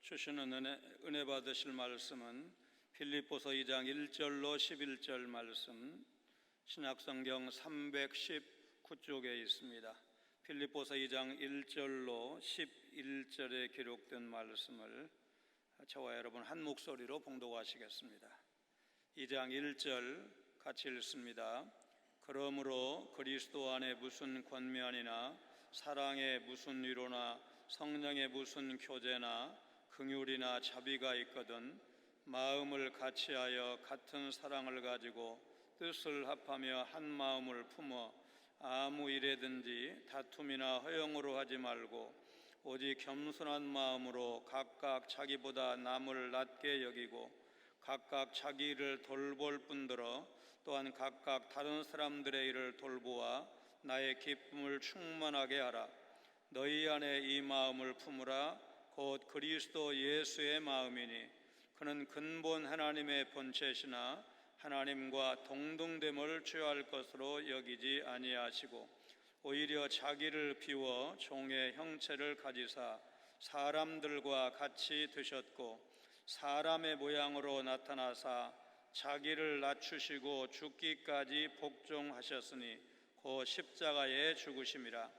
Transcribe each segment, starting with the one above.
주시는 은혜 받으실 말씀은 빌립보서 2장 1절로 11절 말씀, 신약성경 319쪽에 있습니다. 빌립보서 2장 1절로 11절에 기록된 말씀을 저와 여러분 한 목소리로 봉독하시겠습니다. 2장 1절 같이 읽습니다. 그러므로 그리스도 안에 무슨 권면이나 사랑의 무슨 위로나 성령의 무슨 교제나 긍휼이나 자비가 있거든 마음을 같이하여 같은 사랑을 가지고 뜻을 합하며 한 마음을 품어 아무 일에든지 다툼이나 허영으로 하지 말고 오직 겸손한 마음으로 각각 자기보다 남을 낮게 여기고 각각 자기 일을 돌볼 뿐더러 또한 각각 다른 사람들의 일을 돌보아 나의 기쁨을 충만하게 하라. 너희 안에 이 마음을 품으라. 곧 그리스도 예수의 마음이니 그는 근본 하나님의 본체시나 하나님과 동등됨을 취할 것으로 여기지 아니하시고 오히려 자기를 비워 종의 형체를 가지사 사람들과 같이 드셨고 사람의 모양으로 나타나사 자기를 낮추시고 죽기까지 복종하셨으니 곧 십자가에 죽으심이라.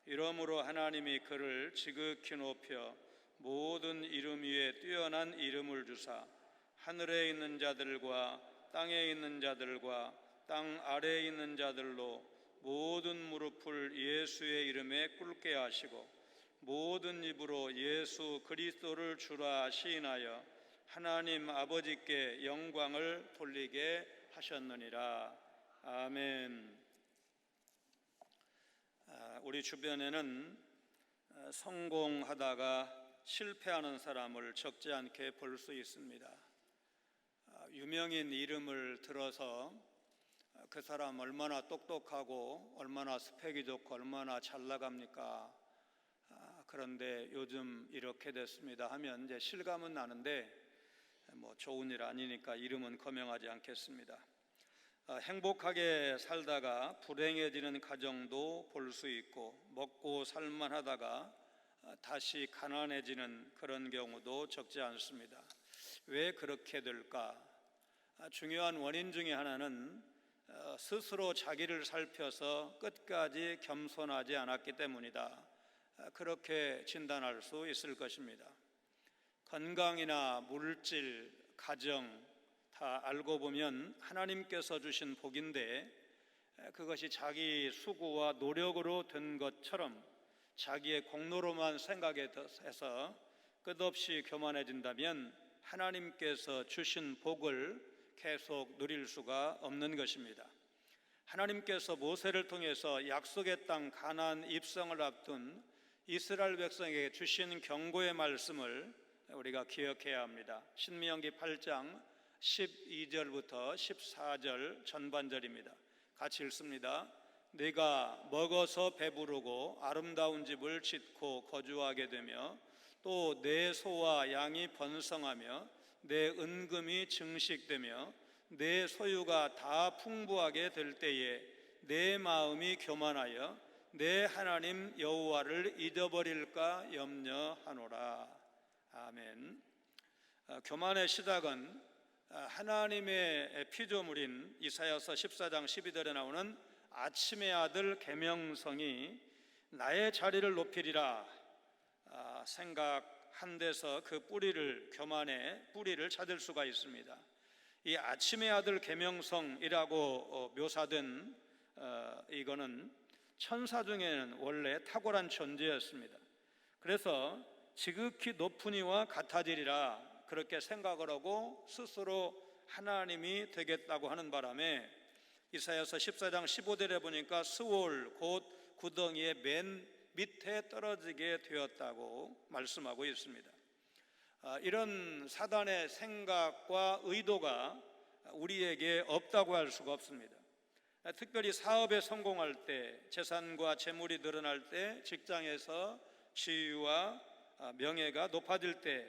이러므로 하나님이 그를 지극히 높여 모든 이름 위에 뛰어난 이름을 주사 하늘에 있는 자들과 땅에 있는 자들과 땅 아래에 있는 자들로 모든 무릎을 예수의 이름에 꿇게 하시고 모든 입으로 예수 그리스도를 주라 시인하여 하나님 아버지께 영광을 돌리게 하셨느니라. 아멘. 우리 주변에는 성공하다가 실패하는 사람을 적지 않게 볼 수 있습니다. 유명인 이름을 들어서 그 사람 얼마나 똑똑하고 얼마나 스펙이 좋고 얼마나 잘 나갑니까? 그런데 요즘 이렇게 됐습니다 하면 이제 실감은 나는데 좋은 일 아니니까 이름은 거명하지 않겠습니다. 행복하게 살다가 불행해지는 가정도 볼 수 있고 먹고 살만하다가 다시 가난해지는 그런 경우도 적지 않습니다. 왜 그렇게 될까? 중요한 원인 중에 하나는 스스로 자기를 살펴서 끝까지 겸손하지 않았기 때문이다. 그렇게 진단할 수 있을 것입니다. 건강이나 물질, 가정 다 알고 보면 하나님께서 주신 복인데 그것이 자기 수고와 노력으로 된 것처럼 자기의 공로로만 생각해서 끝없이 교만해진다면 하나님께서 주신 복을 계속 누릴 수가 없는 것입니다. 하나님께서 모세를 통해서 약속의 땅 가나안 입성을 앞둔 이스라엘 백성에게 주신 경고의 말씀을 우리가 기억해야 합니다. 신명기 8장 12절부터 14절 전반절입니다. 같이 읽습니다. 네가 먹어서 배부르고 아름다운 집을 짓고 거주하게 되며 또 내 소와 양이 번성하며 내 은금이 증식되며 내 소유가 다 풍부하게 될 때에 내 마음이 교만하여 내 하나님 여호와를 잊어버릴까 염려하노라. 아멘. 교만의 시작은 하나님의 피조물인 이사야서 14장 12절에 나오는 아침의 아들 계명성이 나의 자리를 높이리라 생각한 데서 그 뿌리를, 교만의 뿌리를 찾을 수가 있습니다. 이 아침의 아들 계명성이라고 묘사된 이거는 천사 중에는 원래 탁월한 존재였습니다. 그래서 지극히 높은 이와 같아지리라 그렇게 생각을 하고 스스로 하나님이 되겠다고 하는 바람에 이사야서 14장 15절에 보니까 스올 곧 구덩이의 맨 밑에 떨어지게 되었다고 말씀하고 있습니다. 이런 사단의 생각과 의도가 우리에게 없다고 할 수가 없습니다. 특별히 사업에 성공할 때, 재산과 재물이 늘어날 때, 직장에서 지위와 명예가 높아질 때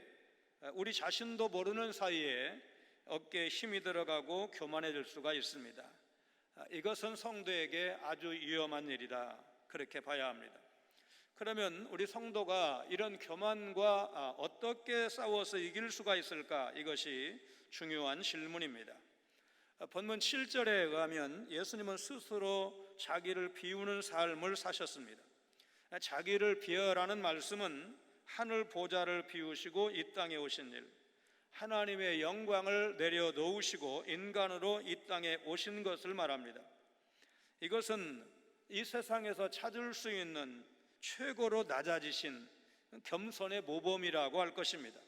우리 자신도 모르는 사이에 어깨에 힘이 들어가고 교만해질 수가 있습니다. 이것은 성도에게 아주 위험한 일이다 그렇게 봐야 합니다. 그러면 우리 성도가 이런 교만과 어떻게 싸워서 이길 수가 있을까? 이것이 중요한 질문입니다. 본문 7절에 의하면 예수님은 스스로 자기를 비우는 삶을 사셨습니다. 자기를 비하라는 말씀은 하늘 보좌를 비우시고 이 땅에 오신 일, 하나님의 영광을 내려놓으시고 인간으로 이 땅에 오신 것을 말합니다. 이것은 이 세상에서 찾을 수 있는 최고로 낮아지신 겸손의 모범이라고 할 것입니다.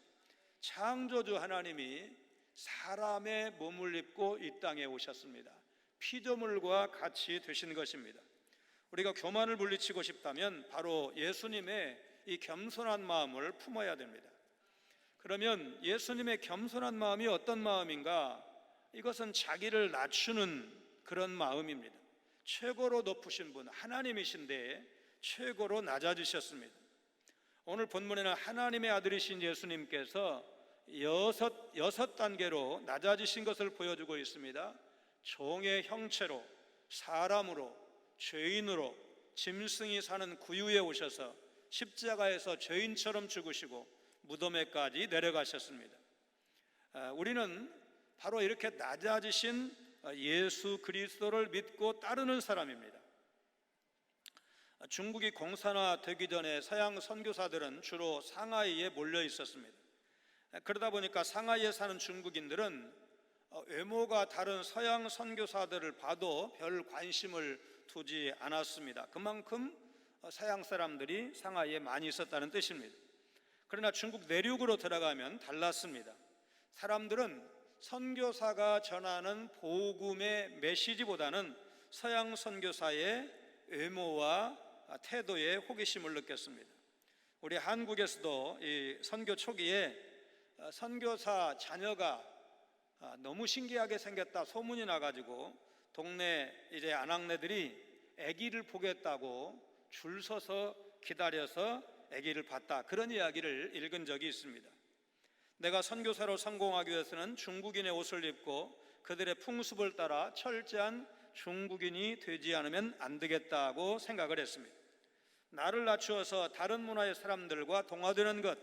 창조주 하나님이 사람의 몸을 입고 이 땅에 오셨습니다. 피조물과 같이 되신 것입니다. 우리가 교만을 물리치고 싶다면 바로 예수님의 이 겸손한 마음을 품어야 됩니다. 그러면 예수님의 겸손한 마음이 어떤 마음인가? 이것은 자기를 낮추는 그런 마음입니다. 최고로 높으신 분 하나님이신데 최고로 낮아지셨습니다. 오늘 본문에는 하나님의 아들이신 예수님께서 여섯 단계로 낮아지신 것을 보여주고 있습니다. 종의 형체로, 사람으로, 죄인으로, 짐승이 사는 구유에 오셔서 십자가에서 죄인처럼 죽으시고 무덤에까지 내려가셨습니다. 우리는 바로 이렇게 낮아지신 예수 그리스도를 믿고 따르는 사람입니다. 중국이 공산화되기 전에 서양 선교사들은 주로 상하이에 몰려 있었습니다. 그러다 보니까 상하이에 사는 중국인들은 외모가 다른 서양 선교사들을 봐도 별 관심을 두지 않았습니다. 그만큼 서양 사람들이 상하이에 많이 있었다는 뜻입니다. 그러나 중국 내륙으로 들어가면 달랐습니다. 사람들은 선교사가 전하는 복음의 메시지보다는 서양 선교사의 외모와 태도에 호기심을 느꼈습니다. 우리 한국에서도 이 선교 초기에 선교사 자녀가 너무 신기하게 생겼다 소문이 나가지고 동네 이제 아낙네들이 아기를 보겠다고 줄 서서 기다려서 아기를 봤다, 그런 이야기를 읽은 적이 있습니다. 내가 선교사로 성공하기 위해서는 중국인의 옷을 입고 그들의 풍습을 따라 철저한 중국인이 되지 않으면 안 되겠다고 생각을 했습니다. 나를 낮추어서 다른 문화의 사람들과 동화되는 것,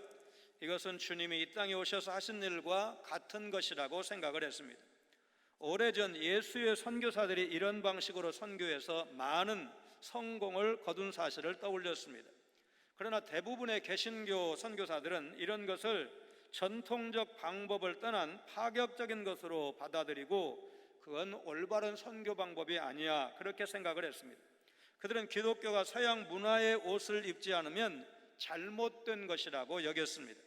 이것은 주님이 이 땅에 오셔서 하신 일과 같은 것이라고 생각을 했습니다. 오래전 예수의 선교사들이 이런 방식으로 선교해서 많은 성공을 거둔 사실을 떠올렸습니다. 그러나 대부분의 개신교 선교사들은 이런 것을 전통적 방법을 떠난 파격적인 것으로 받아들이고 그건 올바른 선교 방법이 아니야, 그렇게 생각을 했습니다. 그들은 기독교가 서양 문화의 옷을 입지 않으면 잘못된 것이라고 여겼습니다.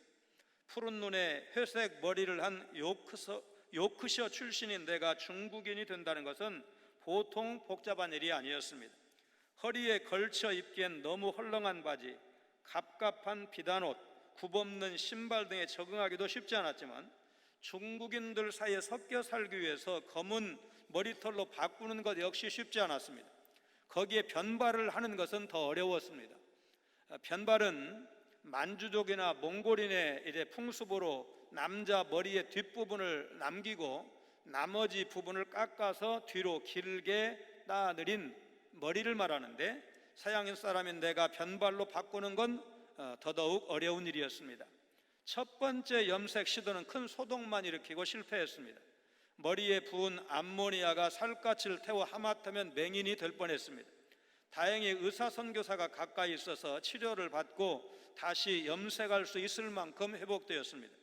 푸른 눈에 회색 머리를 한 요크셔 출신인 내가 중국인이 된다는 것은 보통 복잡한 일이 아니었습니다. 허리에 걸쳐 입기엔 너무 헐렁한 바지, 갑갑한 비단옷, 굽없는 신발 등에 적응하기도 쉽지 않았지만 중국인들 사이에 섞여 살기 위해서 검은 머리털로 바꾸는 것 역시 쉽지 않았습니다. 거기에 변발을 하는 것은 더 어려웠습니다. 변발은 만주족이나 몽골인의 이제 풍습으로 남자 머리의 뒷부분을 남기고 나머지 부분을 깎아서 뒤로 길게 따내린 머리를 말하는데, 서양인 사람인 내가 변발로 바꾸는 건 더더욱 어려운 일이었습니다. 첫 번째 염색 시도는 큰 소동만 일으키고 실패했습니다. 머리에 부은 암모니아가 살갗을 태워 하마터면 맹인이 될 뻔했습니다. 다행히 의사 선교사가 가까이 있어서 치료를 받고 다시 염색할 수 있을 만큼 회복되었습니다.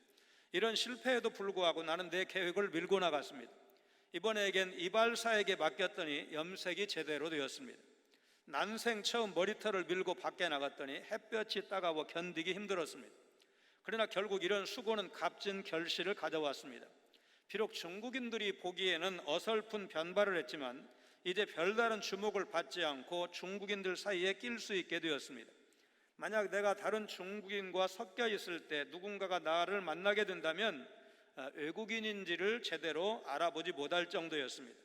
이런 실패에도 불구하고 나는 내 계획을 밀고 나갔습니다. 이번에겐 이발사에게 맡겼더니 염색이 제대로 되었습니다. 난생 처음 머리털을 밀고 밖에 나갔더니 햇볕이 따가워 견디기 힘들었습니다. 그러나 결국 이런 수고는 값진 결실을 가져왔습니다. 비록 중국인들이 보기에는 어설픈 변발을 했지만 이제 별다른 주목을 받지 않고 중국인들 사이에 낄 수 있게 되었습니다. 만약 내가 다른 중국인과 섞여 있을 때 누군가가 나를 만나게 된다면 외국인인지를 제대로 알아보지 못할 정도였습니다.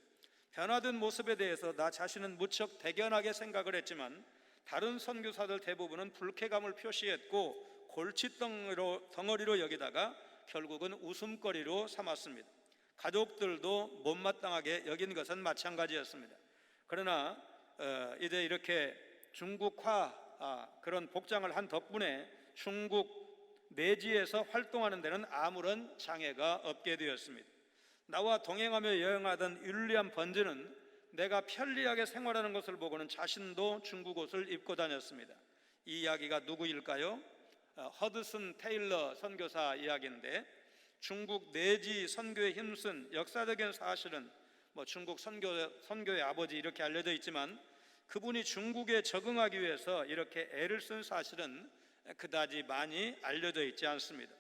변화된 모습에 대해서 나 자신은 무척 대견하게 생각을 했지만 다른 선교사들 대부분은 불쾌감을 표시했고 골칫덩어리로 여기다가 결국은 웃음거리로 삼았습니다. 가족들도 못마땅하게 여긴 것은 마찬가지였습니다. 그러나 이제 이렇게 중국화 그런 복장을 한 덕분에 중국 내지에서 활동하는 데는 아무런 장애가 없게 되었습니다. 나와 동행하며 여행하던 윌리엄 번즈는 내가 편리하게 생활하는 것을 보고는 자신도 중국 옷을 입고 다녔습니다. 이 이야기가 누구일까요? 허드슨 테일러 선교사 이야기인데, 중국 내지 선교에 힘쓴 역사적인 사실은 중국 선교의 아버지 이렇게 알려져 있지만, 그분이 중국에 적응하기 위해서 이렇게 애를 쓴 사실은 그다지 많이 알려져 있지 않습니다.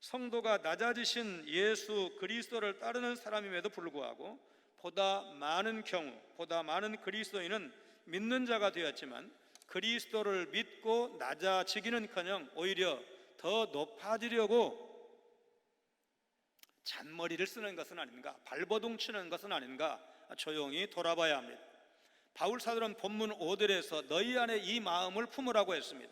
성도가 낮아지신 예수 그리스도를 따르는 사람임에도 불구하고 보다 많은 그리스도인은 믿는 자가 되었지만, 그리스도를 믿고 낮아지기는커녕 오히려 더 높아지려고 잔머리를 쓰는 것은 아닌가, 발버둥 치는 것은 아닌가, 조용히 돌아봐야 합니다. 바울 사도는 본문 5절에서 너희 안에 이 마음을 품으라고 했습니다.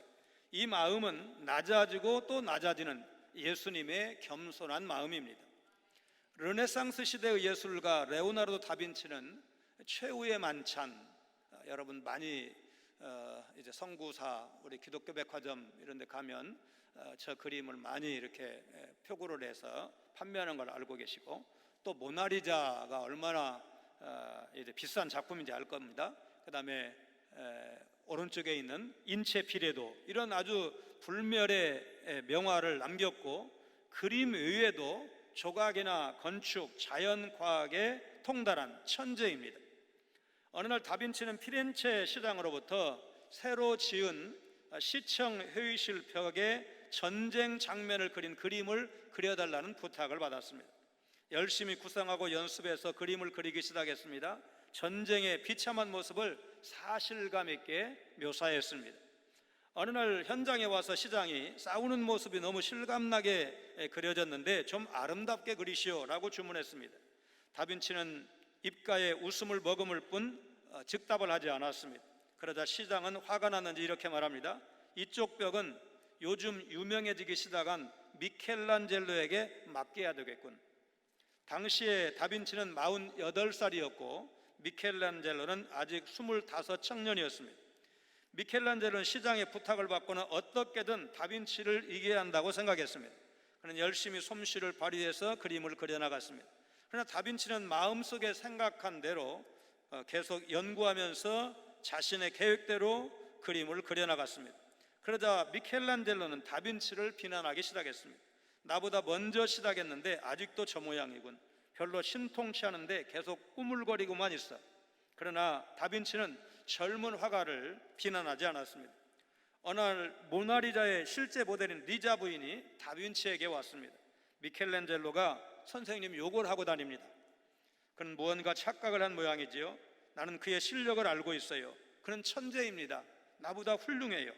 이 마음은 낮아지고 또 낮아지는 예수님의 겸손한 마음입니다. 르네상스 시대의 예술가 레오나르도 다빈치는 최후의 만찬, 여러분 많이 이제 성구사, 우리 기독교 백화점 이런 데 가면 저 그림을 많이 이렇게 표구를 해서 판매하는 걸 알고 계시고, 또 모나리자가 얼마나 이제 비싼 작품인지 알 겁니다. 그 다음에 오른쪽에 있는 인체 피레도, 이런 아주 불멸의 명화를 남겼고, 그림 외에도 조각이나 건축, 자연과학에 통달한 천재입니다. 어느 날 다빈치는 피렌체 시장으로부터 새로 지은 시청 회의실 벽에 전쟁 장면을 그린 그림을 그려달라는 부탁을 받았습니다. 열심히 구상하고 연습해서 그림을 그리기 시작했습니다. 전쟁의 비참한 모습을 사실감 있게 묘사했습니다. 어느 날 현장에 와서 시장이 싸우는 모습이 너무 실감나게 그려졌는데 좀 아름답게 그리시오라고 주문했습니다. 다빈치는 입가에 웃음을 머금을 뿐 즉답을 하지 않았습니다. 그러자 시장은 화가 났는지 이렇게 말합니다. 이쪽 벽은 요즘 유명해지기 시작한 미켈란젤로에게 맡겨야 되겠군. 당시에 다빈치는 48살이었고 미켈란젤로는 아직 25 청년이었습니다. 미켈란젤로는 시장의 부탁을 받고는 어떻게든 다빈치를 이겨야 한다고 생각했습니다. 그는 열심히 솜씨를 발휘해서 그림을 그려나갔습니다. 그러나 다빈치는 마음속에 생각한 대로 계속 연구하면서 자신의 계획대로 그림을 그려나갔습니다. 그러자 미켈란젤로는 다빈치를 비난하기 시작했습니다. 나보다 먼저 시작했는데 아직도 저 모양이군. 별로 신통치 않은데 계속 꾸물거리고만 있어. 그러나 다빈치는 젊은 화가를 비난하지 않았습니다. 어느 날 모나리자의 실제 모델인 리자 부인이 다빈치에게 왔습니다. 미켈란젤로가 선생님 욕을 하고 다닙니다. 그는 무언가 착각을 한 모양이지요. 나는 그의 실력을 알고 있어요. 그는 천재입니다. 나보다 훌륭해요.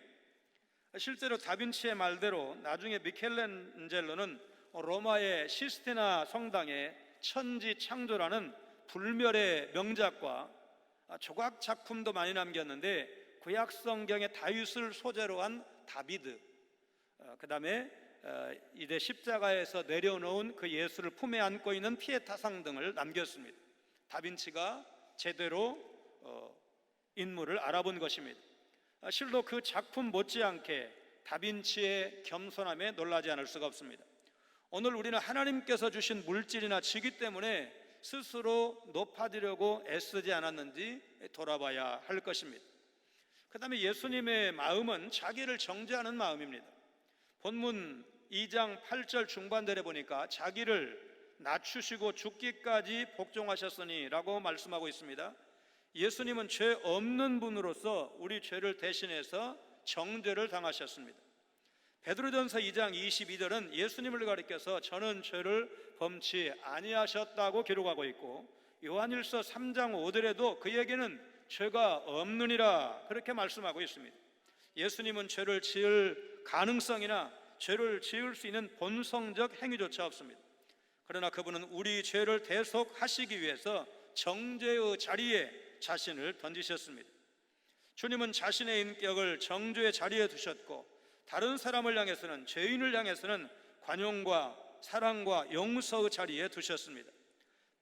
실제로 다빈치의 말대로 나중에 미켈란젤로는 로마의 시스티나 성당에 천지창조라는 불멸의 명작과 조각 작품도 많이 남겼는데, 구약 성경의 다윗을 소재로 한 다비드, 그 다음에 이대 십자가에서 내려놓은 그 예수를 품에 안고 있는 피에타상 등을 남겼습니다. 다빈치가 제대로 인물을 알아본 것입니다. 실로 그 작품 못지않게 다빈치의 겸손함에 놀라지 않을 수가 없습니다. 오늘 우리는 하나님께서 주신 물질이나 직위 때문에 스스로 높아지려고 애쓰지 않았는지 돌아봐야 할 것입니다. 그 다음에 예수님의 마음은 자기를 정죄하는 마음입니다. 본문 2장 8절 중반절에 보니까 자기를 낮추시고 죽기까지 복종하셨으니 라고 말씀하고 있습니다. 예수님은 죄 없는 분으로서 우리 죄를 대신해서 정죄를 당하셨습니다. 베드로전서 2장 22절은 예수님을 가리켜서 저는 죄를 범치 아니하셨다고 기록하고 있고, 요한일서 3장 5절에도 그에게는 죄가 없느니라 그렇게 말씀하고 있습니다. 예수님은 죄를 지을 가능성이나 죄를 지을 수 있는 본성적 행위조차 없습니다. 그러나 그분은 우리 죄를 대속하시기 위해서 정죄의 자리에 자신을 던지셨습니다. 주님은 자신의 인격을 정죄의 자리에 두셨고, 다른 사람을 향해서는, 죄인을 향해서는 관용과 사랑과 용서의 자리에 두셨습니다.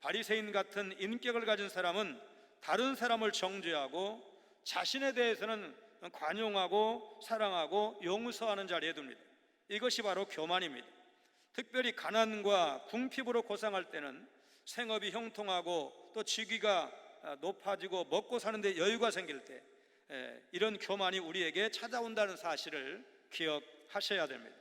바리새인 같은 인격을 가진 사람은 다른 사람을 정죄하고 자신에 대해서는 관용하고 사랑하고 용서하는 자리에 둡니다. 이것이 바로 교만입니다. 특별히 가난과 궁핍으로 고생할 때는 생업이 형통하고 또 직위가 높아지고 먹고 사는데 여유가 생길 때 이런 교만이 우리에게 찾아온다는 사실을 기억하셔야 됩니다.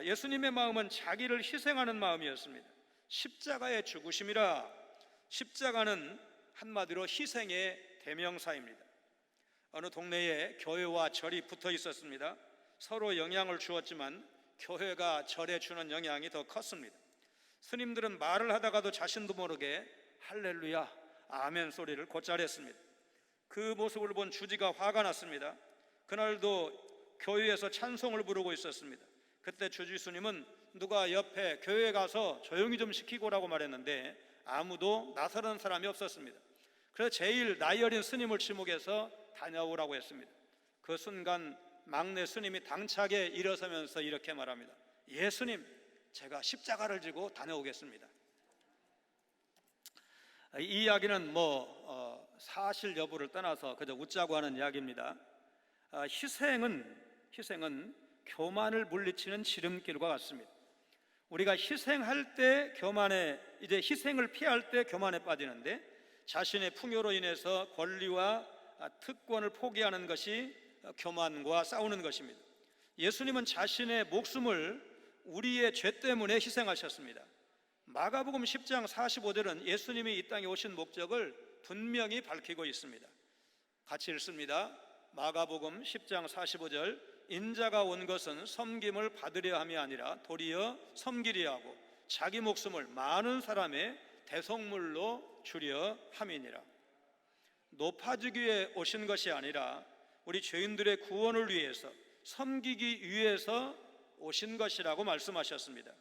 예수님의 마음은 자기를 희생하는 마음이었습니다. 십자가의 죽으심이라. 십자가는 한마디로 희생의 대명사입니다. 어느 동네에 교회와 절이 붙어 있었습니다. 서로 영향을 주었지만 교회가 절에 주는 영향이 더 컸습니다. 스님들은 말을 하다가도 자신도 모르게 할렐루야, 아멘 소리를 곧잘 했습니다. 그 모습을 본 주지가 화가 났습니다. 그날도 교회에서 찬송을 부르고 있었습니다. 그때 주지스님은 누가 옆에 교회에 가서 조용히 좀 시키고 오라고 말했는데 아무도 나서는 사람이 없었습니다. 그래서 제일 나이 어린 스님을 지목해서 다녀오라고 했습니다. 그 순간 막내 스님이 당차게 일어서면서 이렇게 말합니다. 예 스님, 제가 십자가를 지고 다녀오겠습니다. 이 이야기는 사실 여부를 떠나서 그저 웃자고 하는 이야기입니다. 희생은 교만을 물리치는 지름길과 같습니다. 우리가 희생할 때 희생을 피할 때 교만에 빠지는데 자신의 풍요로 인해서 권리와 특권을 포기하는 것이 교만과 싸우는 것입니다. 예수님은 자신의 목숨을 우리의 죄 때문에 희생하셨습니다. 마가복음 10장 45절은 예수님이 이 땅에 오신 목적을 분명히 밝히고 있습니다. 같이 읽습니다. 마가복음 10장 45절, 인자가 온 것은 섬김을 받으려 함이 아니라 도리어 섬기려 하고 자기 목숨을 많은 사람의 대속물로 주려 함이니라. 높아지기 위해 오신 것이 아니라 우리 죄인들의 구원을 위해서 섬기기 위해서 오신 것이라고 말씀하셨습니다.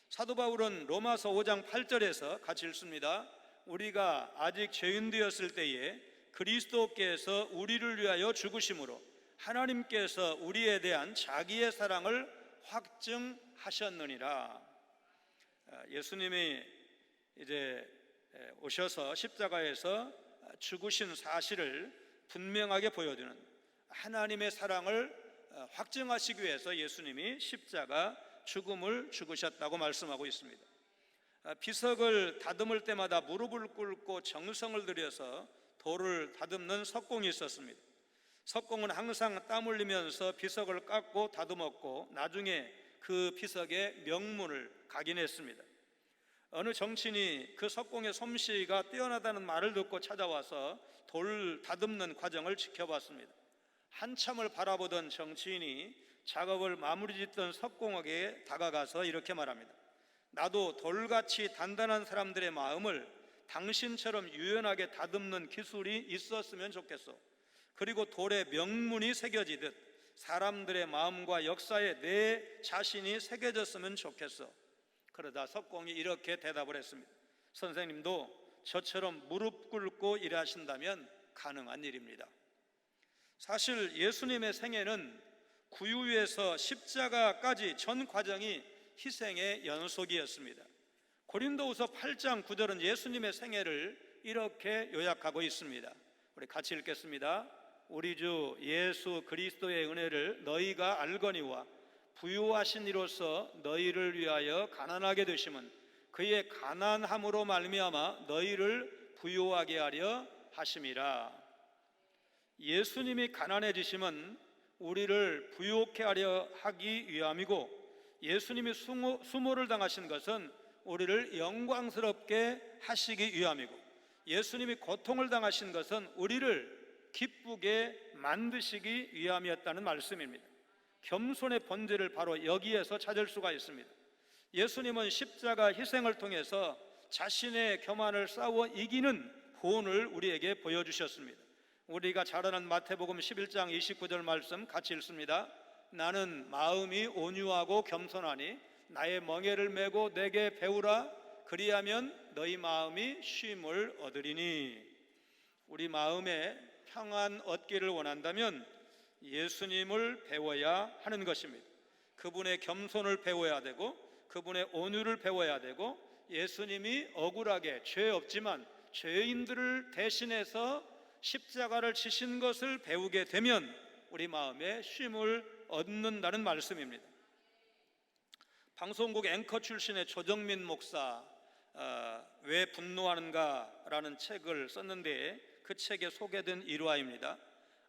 사도 바울은 로마서 5장 8절에서 같이 읽습니다. 우리가 아직 죄인 되었을 때에 그리스도께서 우리를 위하여 죽으심으로 하나님께서 우리에 대한 자기의 사랑을 확증하셨느니라. 예수님이 이제 오셔서 십자가에서 죽으신 사실을 분명하게 보여주는 하나님의 사랑을 확증하시기 위해서 예수님이 십자가 죽음을 죽으셨다고 말씀하고 있습니다. 비석을 다듬을 때마다 무릎을 꿇고 정성을 들여서 돌을 다듬는 석공이 있었습니다. 석공은 항상 땀 흘리면서 비석을 깎고 다듬었고 나중에 그 비석의 명문을 각인했습니다. 어느 정치인이 그 석공의 솜씨가 뛰어나다는 말을 듣고 찾아와서 돌 다듬는 과정을 지켜봤습니다. 한참을 바라보던 정치인이 작업을 마무리 짓던 석공에게 다가가서 이렇게 말합니다. 나도 돌같이 단단한 사람들의 마음을 당신처럼 유연하게 다듬는 기술이 있었으면 좋겠소. 그리고 돌에 명문이 새겨지듯 사람들의 마음과 역사에 내 자신이 새겨졌으면 좋겠어. 그러다 석공이 이렇게 대답을 했습니다. 선생님도 저처럼 무릎 꿇고 일하신다면 가능한 일입니다. 사실 예수님의 생애는 구유에서 십자가까지 전 과정이 희생의 연속이었습니다. 고린도후서 8장 9절은 예수님의 생애를 이렇게 요약하고 있습니다. 우리 같이 읽겠습니다. 우리 주 예수 그리스도의 은혜를 너희가 알거니와 부유하신 이로써 너희를 위하여 가난하게 되심은 그의 가난함으로 말미암아 너희를 부유하게 하려 하심이라. 예수님이 가난해지심은 우리를 부유케 하려 하기 위함이고 예수님이 수모를 당하신 것은 우리를 영광스럽게 하시기 위함이고 예수님이 고통을 당하신 것은 우리를 기쁘게 만드시기 위함이었다는 말씀입니다. 겸손의 본질을 바로 여기에서 찾을 수가 있습니다. 예수님은 십자가 희생을 통해서 자신의 교만을 싸워 이기는 본을 우리에게 보여주셨습니다. 우리가 잘 아는 마태복음 11장 29절 말씀 같이 읽습니다. 나는 마음이 온유하고 겸손하니 나의 멍에를 메고 내게 배우라. 그리하면 너희 마음이 쉼을 얻으리니. 우리 마음에 평안 얻기를 원한다면 예수님을 배워야 하는 것입니다. 그분의 겸손을 배워야 되고 그분의 온유를 배워야 되고 예수님이 억울하게 죄 없지만 죄인들을 대신해서 십자가를 지신 것을 배우게 되면 우리 마음에 쉼을 얻는다는 말씀입니다. 방송국 앵커 출신의 조정민 목사 왜 분노하는가라는 책을 썼는데 그 책에 소개된 일화입니다.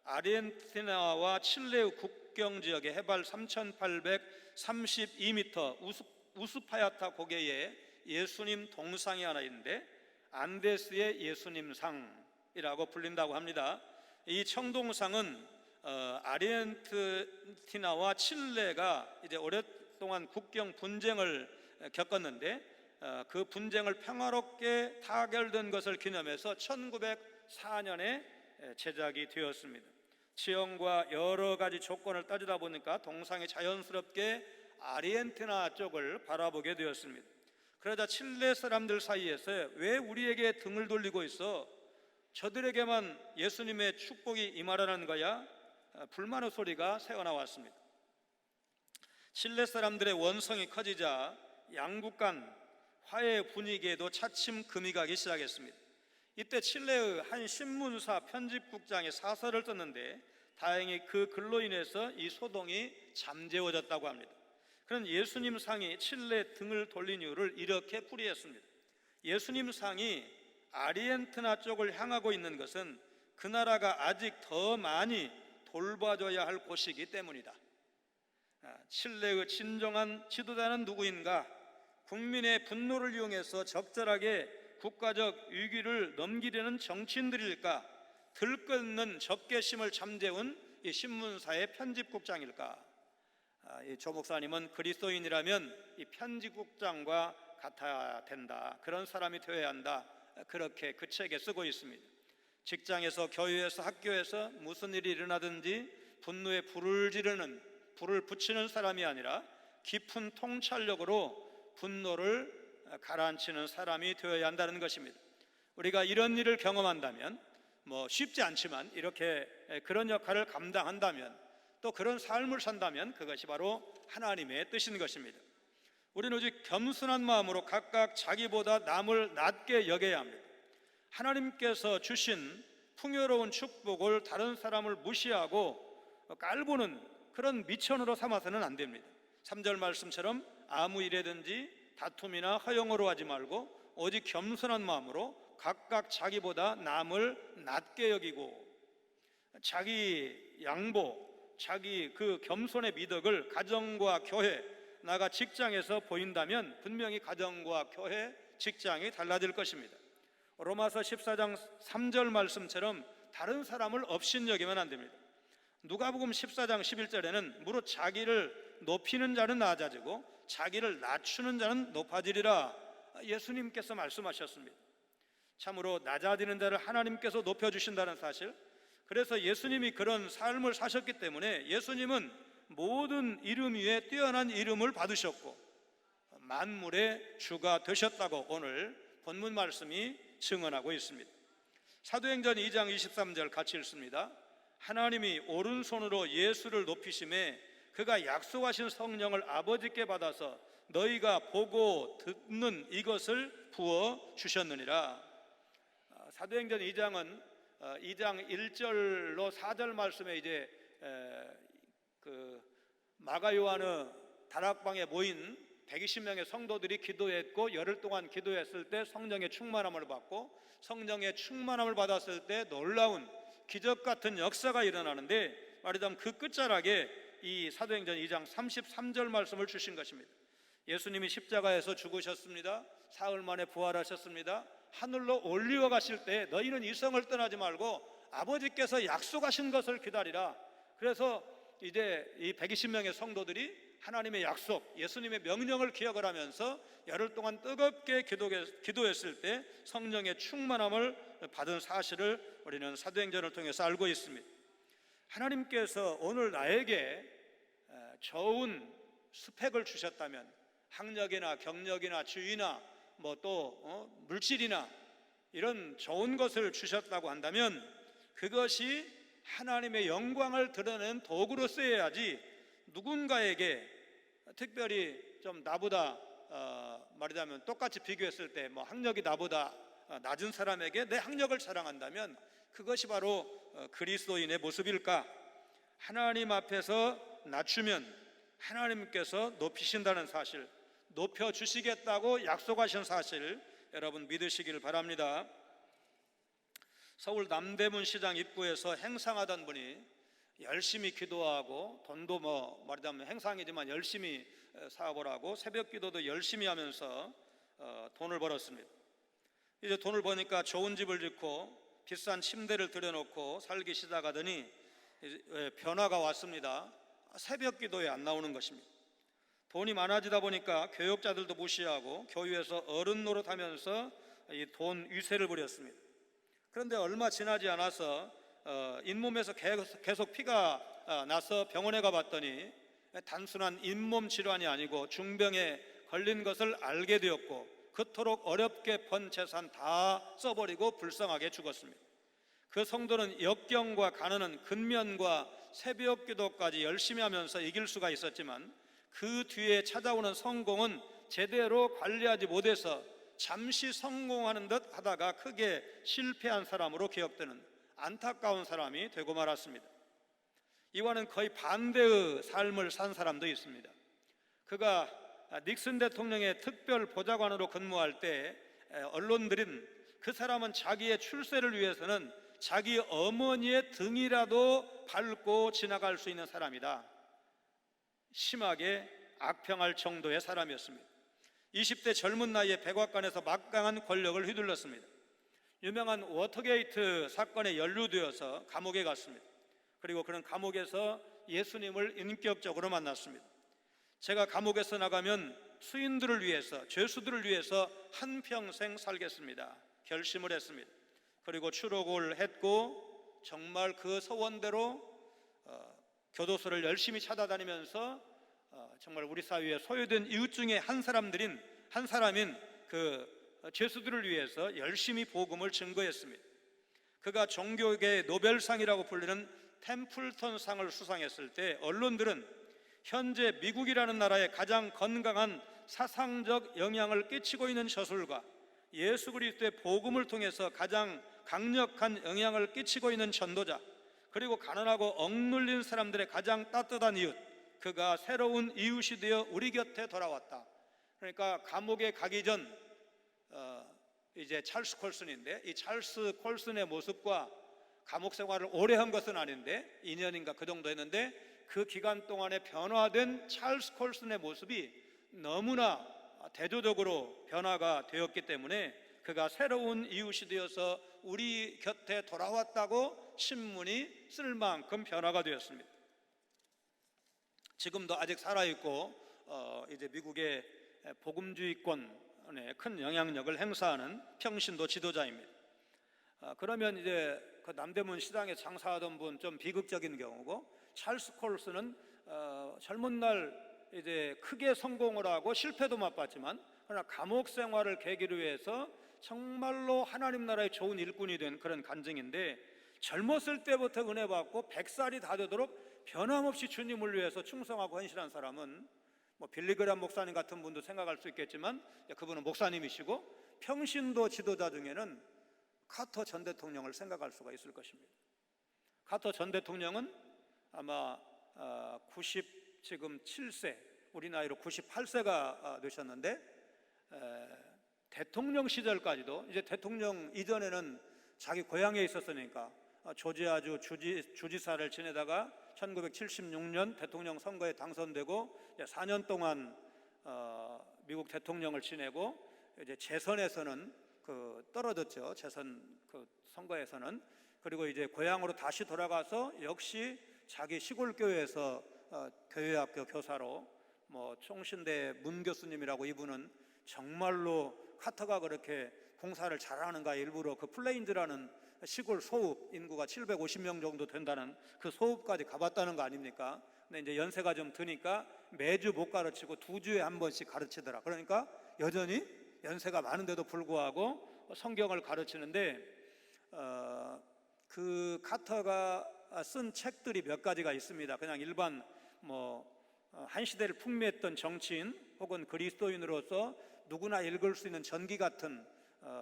아르헨티나와 칠레의 국경 지역의 해발 3,832m 우스파야타 고개에 예수님 동상이 하나 있는데 안데스의 예수님상이라고 불린다고 합니다. 이 청동상은 아르헨티나와 칠레가 이제 오랫동안 국경 분쟁을 겪었는데 그 분쟁을 평화롭게 타결된 것을 기념해서 1904년에 제작이 되었습니다. 지형과 여러 가지 조건을 따지다 보니까 동상이 자연스럽게 아르헨티나 쪽을 바라보게 되었습니다. 그러자 칠레 사람들 사이에서 왜 우리에게 등을 돌리고 있어? 저들에게만 예수님의 축복이 임하라는 거야? 불만의 소리가 새어나왔습니다. 칠레 사람들의 원성이 커지자 양국 간 화해 분위기에도 차츰 금이 가기 시작했습니다. 이때 칠레의 한 신문사 편집국장이 사설을 썼는데 다행히 그 글로 인해서 이 소동이 잠재워졌다고 합니다. 그런 예수님 상이 칠레 등을 돌린 이유를 이렇게 풀이했습니다. 예수님 상이 아르헨티나 쪽을 향하고 있는 것은 그 나라가 아직 더 많이 돌봐줘야 할 곳이기 때문이다. 칠레의 진정한 지도자는 누구인가? 국민의 분노를 이용해서 적절하게 국가적 위기를 넘기려는 정치인들일까? 들끓는 적개심을 잠재운 이 신문사의 편집국장일까? 이 조 목사님은 그리스도인이라면 이 편집국장과 같아야 된다, 그런 사람이 되어야 한다, 그렇게 그 책에 쓰고 있습니다. 직장에서, 교회에서, 학교에서 무슨 일이 일어나든지 분노에 불을 붙이는 사람이 아니라 깊은 통찰력으로 분노를 가라앉히는 사람이 되어야 한다는 것입니다. 우리가 이런 일을 경험한다면, 쉽지 않지만 이렇게 그런 역할을 감당한다면, 또 그런 삶을 산다면 그것이 바로 하나님의 뜻인 것입니다. 우리는 오직 겸손한 마음으로 각각 자기보다 남을 낮게 여겨야 합니다. 하나님께서 주신 풍요로운 축복을 다른 사람을 무시하고 깔보는 그런 미천으로 삼아서는 안 됩니다. 3절 말씀처럼 아무 일에든지 다툼이나 허영으로 하지 말고 오직 겸손한 마음으로 각각 자기보다 남을 낮게 여기고, 자기 양보, 자기 그 겸손의 미덕을 가정과 교회, 나가 직장에서 보인다면 분명히 가정과 교회, 직장이 달라질 것입니다. 로마서 14장 3절 말씀처럼 다른 사람을 업신여기면 안 됩니다. 누가복음 14장 11절에는 무릇 자기를 높이는 자는 낮아지고 자기를 낮추는 자는 높아지리라, 예수님께서 말씀하셨습니다. 참으로 낮아지는 자를 하나님께서 높여주신다는 사실, 그래서 예수님이 그런 삶을 사셨기 때문에 예수님은 모든 이름 위에 뛰어난 이름을 받으셨고 만물의 주가 되셨다고 오늘 본문 말씀이 증언하고 있습니다. 사도행전 2장 23절 같이 읽습니다. 하나님이 오른손으로 예수를 높이심에 그가 약속하신 성령을 아버지께 받아서 너희가 보고 듣는 이것을 부어 주셨느니라. 사도행전 2장은 2장 1절로 4절 말씀에 이제 그 마가 요한의 다락방에 모인 120명의 성도들이 기도했고 열흘 동안 기도했을 때 성령의 충만함을 받고, 성령의 충만함을 받았을 때 놀라운 기적 같은 역사가 일어나는데, 말하자면 그 끝자락에 이 사도행전 2장 33절 말씀을 주신 것입니다. 예수님이 십자가에서 죽으셨습니다. 사흘 만에 부활하셨습니다. 하늘로 올리워 가실 때 너희는 이 성을 떠나지 말고 아버지께서 약속하신 것을 기다리라. 그래서 이제 이 120명의 성도들이 하나님의 약속, 예수님의 명령을 기억을 하면서 열흘 동안 뜨겁게 기도했을 때 성령의 충만함을 받은 사실을 우리는 사도행전을 통해서 알고 있습니다. 하나님께서 오늘 나에게 좋은 스펙을 주셨다면, 학력이나 경력이나 지위나 또 물질이나 이런 좋은 것을 주셨다고 한다면 그것이 하나님의 영광을 드러내는 도구로 쓰여야지, 누군가에게 특별히 좀 나보다 말하자면 똑같이 비교했을 때 학력이 나보다 낮은 사람에게 내 학력을 자랑한다면 그것이 바로 그리스도인의 모습일까? 하나님 앞에서 낮추면 하나님께서 높이신다는 사실, 높여주시겠다고 약속하신 사실, 여러분 믿으시길 바랍니다. 서울 남대문 시장 입구에서 행상하던 분이 열심히 기도하고 돈도 말하자면 행상이지만 열심히 사업을 하고 새벽 기도도 열심히 하면서 돈을 벌었습니다. 이제 돈을 버니까 좋은 집을 짓고 비싼 침대를 들여놓고 살기 시작하더니 변화가 왔습니다. 새벽 기도에 안 나오는 것입니다. 돈이 많아지다 보니까 교역자들도 무시하고 교회에서 어른 노릇하면서 이 돈 위세를 부렸습니다. 그런데 얼마 지나지 않아서 잇몸에서 계속 피가 나서 병원에 가봤더니 단순한 잇몸 질환이 아니고 중병에 걸린 것을 알게 되었고, 그토록 어렵게 번 재산 다 써버리고 불쌍하게 죽었습니다. 그 성도는 역경과 가난은 근면과 새벽 기도까지 열심히 하면서 이길 수가 있었지만, 그 뒤에 찾아오는 성공은 제대로 관리하지 못해서 잠시 성공하는 듯 하다가 크게 실패한 사람으로 기억되는 안타까운 사람이 되고 말았습니다. 이와는 거의 반대의 삶을 산 사람도 있습니다. 그가 닉슨 대통령의 특별 보좌관으로 근무할 때 언론들은 그 사람은 자기의 출세를 위해서는 자기 어머니의 등이라도 밟고 지나갈 수 있는 사람이다, 심하게 악평할 정도의 사람이었습니다. 20대 젊은 나이에 백악관에서 막강한 권력을 휘둘렀습니다. 유명한 워터게이트 사건에 연루되어서 감옥에 갔습니다. 그리고 그런 감옥에서 예수님을 인격적으로 만났습니다. 제가 감옥에서 나가면 수인들을 위해서, 죄수들을 위해서 한평생 살겠습니다, 결심을 했습니다. 그리고 추록을 했고, 정말 그 소원대로 교도소를 열심히 찾아다니면서 정말 우리 사회에 소외된 이웃 중에 한 사람인 그 죄수들을 위해서 열심히 복음을 증거했습니다. 그가 종교계의 노벨상이라고 불리는 템플턴상을 수상했을 때 언론들은 현재 미국이라는 나라에 가장 건강한 사상적 영향을 끼치고 있는 저술가, 예수 그리스도의 복음을 통해서 가장 강력한 영향을 끼치고 있는 전도자, 그리고 가난하고 억눌린 사람들의 가장 따뜻한 이웃, 그가 새로운 이웃이 되어 우리 곁에 돌아왔다. 그러니까 감옥에 가기 전 이제 찰스 콜슨인데, 이 찰스 콜슨의 모습과 감옥 생활을 오래 한 것은 아닌데 2년인가 그 정도 했는데, 그 기간 동안에 변화된 찰스 콜슨의 모습이 너무나 대조적으로 변화가 되었기 때문에 그가 새로운 이웃이 되어서 우리 곁에 돌아왔다고 신문이 쓸 만큼 변화가 되었습니다. 지금도 아직 살아있고 이제 미국의 복음주의권에 큰 영향력을 행사하는 평신도 지도자입니다. 그러면 이제 그 남대문 시장에 장사하던 분 좀 비극적인 경우고, 찰스 콜슨은 젊은 날 이제 크게 성공을 하고 실패도 맛봤지만, 그러나 감옥 생활을 계기로 해서 정말로 하나님 나라의 좋은 일꾼이 된 그런 간증인데, 젊었을 때부터 은혜 받고 100살이 다 되도록 변함없이 주님을 위해서 충성하고 헌신한 사람은 빌리그람 목사님 같은 분도 생각할 수 있겠지만, 그분은 목사님이시고 평신도 지도자 중에는 카터 전 대통령을 생각할 수가 있을 것입니다. 카터 전 대통령은 아마 97세, 우리 나이로 98세가 되셨는데, 대통령 시절까지도, 이제 대통령 이전에는 자기 고향에 있었으니까 조지아주 주지사를 지내다가 1976년 대통령 선거에 당선되고 4년 동안 미국 대통령을 지내고, 이제 재선에서는 떨어졌죠. 재선 선거에서는. 그리고 이제 고향으로 다시 돌아가서 역시 자기 시골 교회에서 교회학교 교사로, 총신대 문 교수님이라고, 이분은 정말로 카터가 그렇게 공사를 잘하는가 일부러 그 플레인즈라는 시골 소읍, 인구가 750명 정도 된다는 그 소읍까지 가봤다는 거 아닙니까? 근데 이제 연세가 좀 드니까 매주 못 가르치고 2주에 한 번씩 가르치더라. 그러니까 여전히 연세가 많은데도 불구하고 성경을 가르치는데, 그 카터가 쓴 책들이 몇 가지가 있습니다. 그냥 일반 한 시대를 풍미했던 정치인 혹은 그리스도인으로서 누구나 읽을 수 있는 전기 같은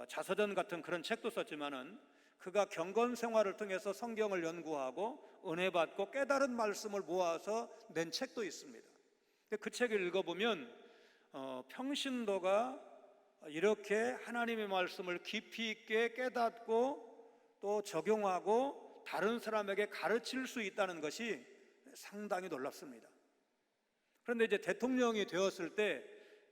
자서전 같은 그런 책도 썼지만은, 그가 경건 생활을 통해서 성경을 연구하고 은혜 받고 깨달은 말씀을 모아서 낸 책도 있습니다. 근데 그 책을 읽어보면 평신도가 이렇게 하나님의 말씀을 깊이 있게 깨닫고 또 적용하고 다른 사람에게 가르칠 수 있다는 것이 상당히 놀랍습니다. 그런데 이제 대통령이 되었을 때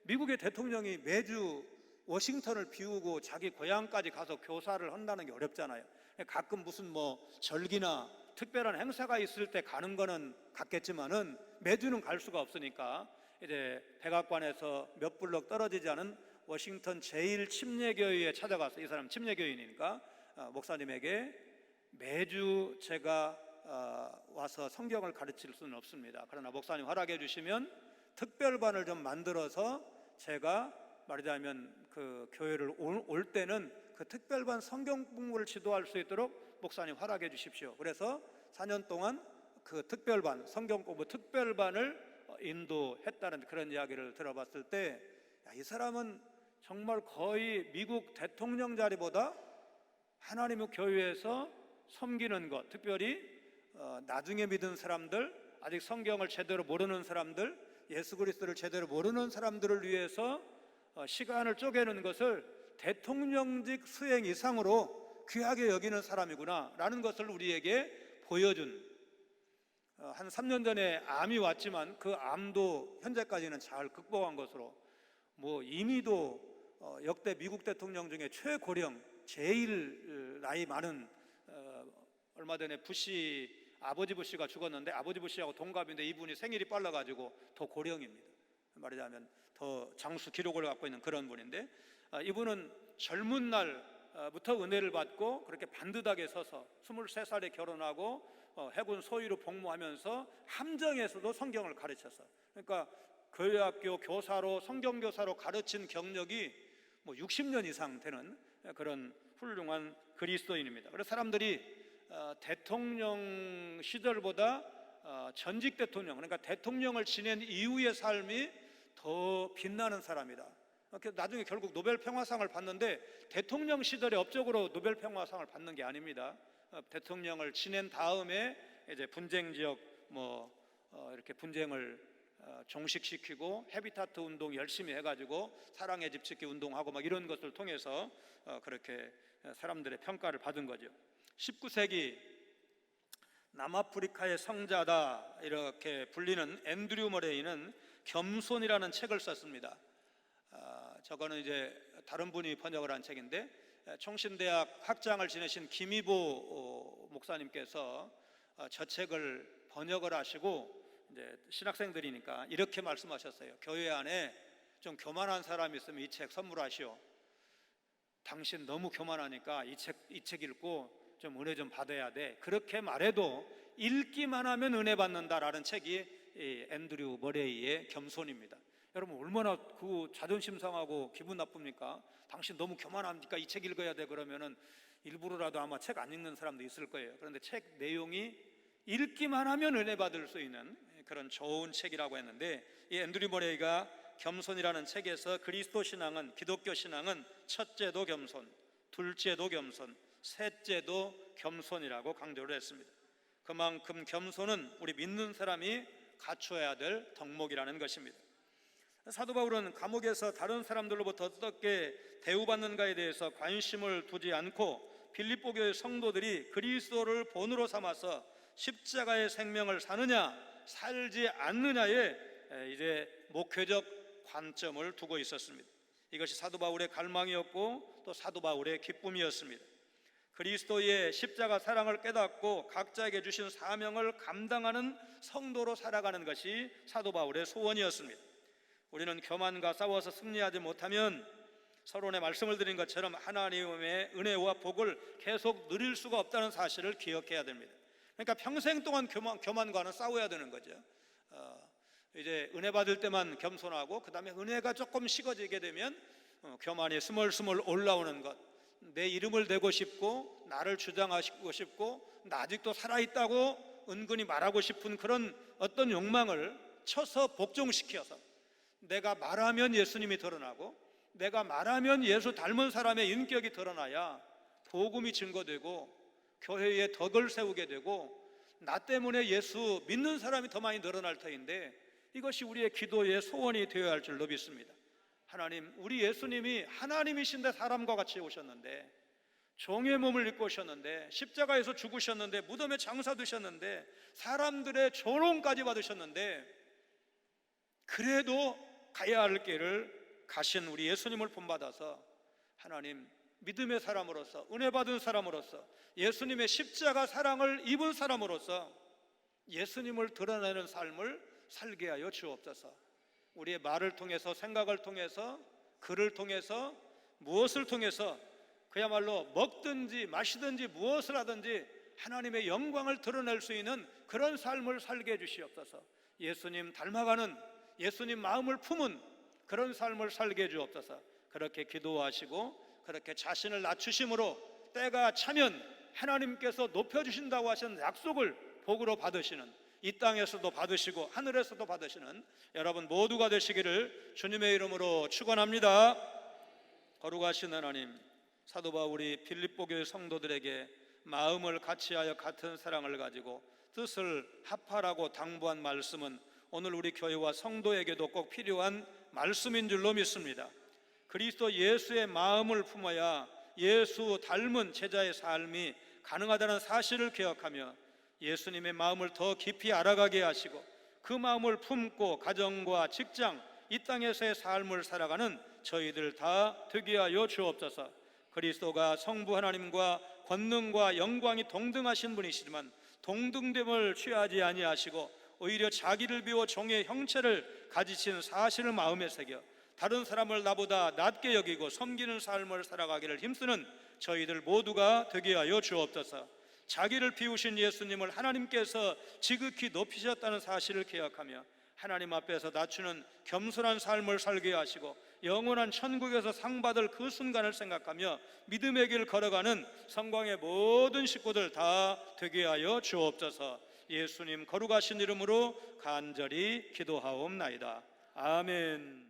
미국의 대통령이 매주 워싱턴을 비우고 자기 고향까지 가서 교사를 한다는 게 어렵잖아요. 가끔 무슨 절기나 특별한 행사가 있을 때 가는 거는 갔겠지만은 매주는 갈 수가 없으니까 이제 백악관에서 몇 블록 떨어지지 않은 워싱턴 제1침례교회에 찾아가서, 이 사람 침례교인이니까 목사님에게 매주 제가 와서 성경을 가르칠 수는 없습니다. 그러나 목사님 허락해 주시면 특별반을 좀 만들어서 제가 말하자면 그 교회를 올 때는 그 특별반 성경 공부를 지도할 수 있도록 목사님 허락해 주십시오. 그래서 4년 동안 그 특별반, 성경 공부 특별반을 인도했다는 그런 이야기를 들어봤을 때, 이 사람은 정말 거의 미국 대통령 자리보다 하나님의 교회에서 섬기는 것, 특별히 나중에 믿은 사람들, 아직 성경을 제대로 모르는 사람들, 예수 그리스도를 제대로 모르는 사람들을 위해서 시간을 쪼개는 것을 대통령직 수행 이상으로 귀하게 여기는 사람이구나 라는 것을 우리에게 보여준, 한 3년 전에 암이 왔지만 그 암도 현재까지는 잘 극복한 것으로, 이미도 역대 미국 대통령 중에 최고령, 제일 나이 많은, 얼마 전에 아버지 부시가 죽었는데 아버지 부시하고 동갑인데 이분이 생일이 빨라가지고 더 고령입니다. 말하자면 더 장수 기록을 갖고 있는 그런 분인데, 이분은 젊은 날부터 은혜를 받고 그렇게 반듯하게 서서 23살에 결혼하고 해군 소위로 복무하면서 함정에서도 성경을 가르쳤어요. 그러니까 교회학교 교사로, 성경교사로 가르친 경력이 60년 이상 되는 그런 훌륭한 그리스도인입니다. 그래서 사람들이 대통령 시절보다 전직 대통령, 그러니까 대통령을 지낸 이후의 삶이 더 빛나는 사람이다. 나중에 결국 노벨 평화상을 받는데 대통령 시절에 업적으로 노벨 평화상을 받는 게 아닙니다. 대통령을 지낸 다음에 이제 분쟁 지역 이렇게 분쟁을 종식시키고 헤비타트 운동 열심히 해가지고 사랑의 집 짓기 운동하고 이런 것을 통해서 그렇게 사람들의 평가를 받은 거죠. 19세기 남아프리카의 성자다 이렇게 불리는 앤드류 머레이는 겸손이라는 책을 썼습니다. 저거는 이제 다른 분이 번역을 한 책인데, 총신대학 학장을 지내신 김이보 목사님께서 저 책을 번역을 하시고 이제 신학생들이니까 이렇게 말씀하셨어요. 교회 안에 좀 교만한 사람이 있으면 이 책 선물하시오. 당신 너무 교만하니까 이 책 읽고 좀 은혜 좀 받아야 돼. 그렇게 말해도 읽기만 하면 은혜 받는다라는 책이 이 앤드류 머레이의 겸손입니다. 여러분 얼마나 그 자존심 상하고 기분 나쁩니까? 당신 너무 교만하니까 이 책 읽어야 돼 그러면은 일부러라도 아마 책 안 읽는 사람도 있을 거예요. 그런데 책 내용이 읽기만 하면 은혜 받을 수 있는 그런 좋은 책이라고 했는데, 이 앤드류 머레이가 겸손이라는 책에서 그리스도 신앙은, 기독교 신앙은 첫째도 겸손, 둘째도 겸손, 셋째도 겸손이라고 강조를 했습니다. 그만큼 겸손은 우리 믿는 사람이 갖춰야 될 덕목이라는 것입니다. 사도 바울은 감옥에서 다른 사람들로부터 어떻게 대우받는가에 대해서 관심을 두지 않고 빌립보 교회 성도들이 그리스도를 본으로 삼아서 십자가의 생명을 사느냐 살지 않느냐에 이제 목회적 관점을 두고 있었습니다. 이것이 사도 바울의 갈망이었고 또 사도 바울의 기쁨이었습니다. 그리스도의 십자가 사랑을 깨닫고 각자에게 주신 사명을 감당하는 성도로 살아가는 것이 사도 바울의 소원이었습니다. 우리는 교만과 싸워서 승리하지 못하면 서론에 말씀을 드린 것처럼 하나님의 은혜와 복을 계속 누릴 수가 없다는 사실을 기억해야 됩니다. 그러니까 평생 동안 교만과는 싸워야 되는 거죠. 이제 은혜 받을 때만 겸손하고 그 다음에 은혜가 조금 식어지게 되면 교만이 스멀스멀 올라오는 것, 내 이름을 대고 싶고 나를 주장하고 싶고 나 아직도 살아있다고 은근히 말하고 싶은 그런 어떤 욕망을 쳐서 복종시켜서 내가 말하면 예수님이 드러나고 내가 말하면 예수 닮은 사람의 인격이 드러나야 복음이 증거되고 교회에 덕을 세우게 되고 나 때문에 예수 믿는 사람이 더 많이 늘어날 터인데, 이것이 우리의 기도의 소원이 되어야 할 줄로 믿습니다. 하나님, 우리 예수님이 하나님이신데 사람과 같이 오셨는데, 종의 몸을 입고 오셨는데, 십자가에서 죽으셨는데, 무덤에 장사되셨는데, 사람들의 조롱까지 받으셨는데, 그래도 가야 할 길을 가신 우리 예수님을 본받아서 하나님, 믿음의 사람으로서, 은혜 받은 사람으로서, 예수님의 십자가 사랑을 입은 사람으로서 예수님을 드러내는 삶을 살게 하여 주옵소서. 우리의 말을 통해서, 생각을 통해서, 글을 통해서, 무엇을 통해서 그야말로 먹든지 마시든지 무엇을 하든지 하나님의 영광을 드러낼 수 있는 그런 삶을 살게 해 주시옵소서. 예수님 닮아가는, 예수님 마음을 품은 그런 삶을 살게 해 주옵소서. 그렇게 기도하시고 그렇게 자신을 낮추심으로 때가 차면 하나님께서 높여주신다고 하신 약속을 복으로 받으시는, 이 땅에서도 받으시고 하늘에서도 받으시는 여러분 모두가 되시기를 주님의 이름으로 축원합니다. 거룩하신 하나님, 사도 바울이 빌립보 교회 성도들에게 마음을 같이하여 같은 사랑을 가지고 뜻을 합하라고 당부한 말씀은 오늘 우리 교회와 성도에게도 꼭 필요한 말씀인 줄로 믿습니다. 그리스도 예수의 마음을 품어야 예수 닮은 제자의 삶이 가능하다는 사실을 기억하며 예수님의 마음을 더 깊이 알아가게 하시고 그 마음을 품고 가정과 직장, 이 땅에서의 삶을 살아가는 저희들 다 되게 하여 주옵소서. 그리스도가 성부 하나님과 권능과 영광이 동등하신 분이시지만 동등됨을 취하지 아니하시고 오히려 자기를 비워 종의 형체를 가지신 사실을 마음에 새겨 다른 사람을 나보다 낮게 여기고 섬기는 삶을 살아가기를 힘쓰는 저희들 모두가 되게 하여 주옵소서. 자기를 비우신 예수님을 하나님께서 지극히 높이셨다는 사실을 기억하며 하나님 앞에서 낮추는 겸손한 삶을 살게 하시고 영원한 천국에서 상 받을 그 순간을 생각하며 믿음의 길 걸어가는 성광의 모든 식구들 다 되게 하여 주옵소서. 예수님 거룩하신 이름으로 간절히 기도하옵나이다. 아멘.